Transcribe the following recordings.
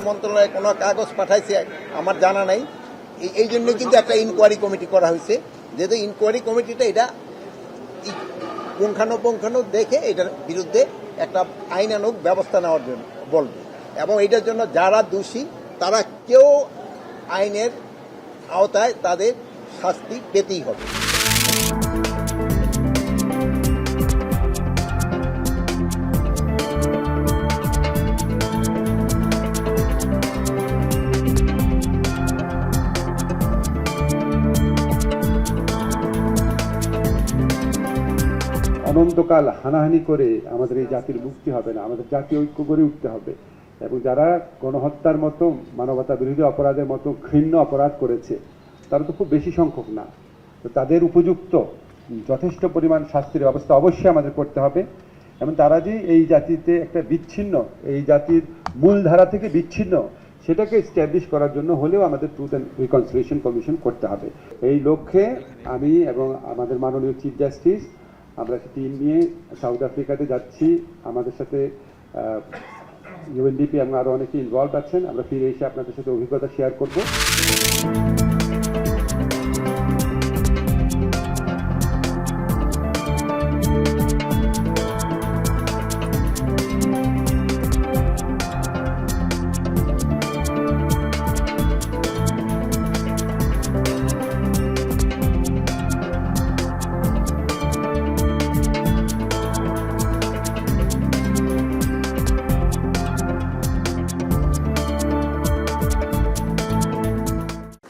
মন্ত্রণালয়ে কোনো কাগজ পাঠাইছে আমার জানা নাই। এই জন্য কিন্তু একটা ইনকোয়ারি কমিটি করা হয়েছে, যেহেতু ইনকোয়ারি কমিটিটা এটা পুঙ্খানুপুঙ্খানু দেখে এটার বিরুদ্ধে একটা আইনানুগ ব্যবস্থা নেওয়ার জন্য বলবে, এবং এটার জন্য যারা দোষী তারা কেউ আইনের আওতায় তাদের শাস্তি পেতেই হবে। অনন্তকাল হানাহানি করে আমাদের এই জাতির মুক্তি হবে না। আমাদের জাতীয় ঐক্য গড়ে উঠতে হবে, এবং যারা গণহত্যার মতো মানবতা বিরোধী অপরাধের মতো ঘৃণ্য অপরাধ করেছে তারা তো খুব বেশি সংখ্যক না। তো তাদের উপযুক্ত যথেষ্ট পরিমাণ শাস্তির ব্যবস্থা অবশ্যই আমাদের করতে হবে, এবং তারা যে এই জাতিতে একটা বিচ্ছিন্ন, এই জাতির মূলধারা থেকে বিচ্ছিন্ন, সেটাকে এস্টাবলিশ করার জন্য হলেও আমাদের ট্রুথ অ্যান্ড রিকনসিলিয়েশন কমিশন করতে হবে। এই লক্ষ্যে আমি এবং আমাদের মাননীয় চিফ জাস্টিস আমরা টিম নিয়ে সাউথ আফ্রিকাতে যাচ্ছি। আমাদের সাথে ইউএনডিপি এবং আরও অনেকে ইনভলভ আছেন। আমরা ফিরে এসে আপনাদের সাথে অভিজ্ঞতা শেয়ার করব।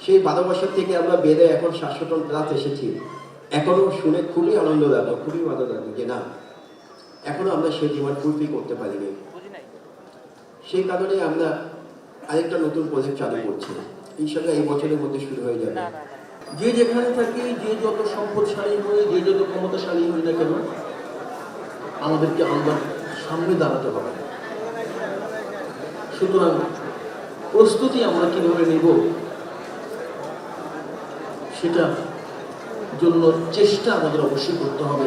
সেই 12 বছর থেকে আমরা বেড়ে এখন 700 টন প্লাস এসেছি। এখনো শুনে খুবই আনন্দদায়ক, খুবই আনন্দদায়ক যে না, এখনো আমরা সেই ডিমান্ড ফুলফিল করতে পারিনি। সেই কারণে আমরা আরেকটা নতুন প্রজেক্ট চালু করছি, ইনশাআল্লাহ এই বছরের মধ্যে শুরু হয়ে যাবে। যে যেখানে থাকি, যে যত সম্পদশালী হই, যে যত ক্ষমতাশালী হই না কেন, আমাদেরকে আল্লাহর সামনে দাঁড়াতে হবে। সুতরাং প্রস্তুতি আমরা কিভাবে নিব সেটার জন্য চেষ্টা আমাদের অবশ্যই করতে হবে।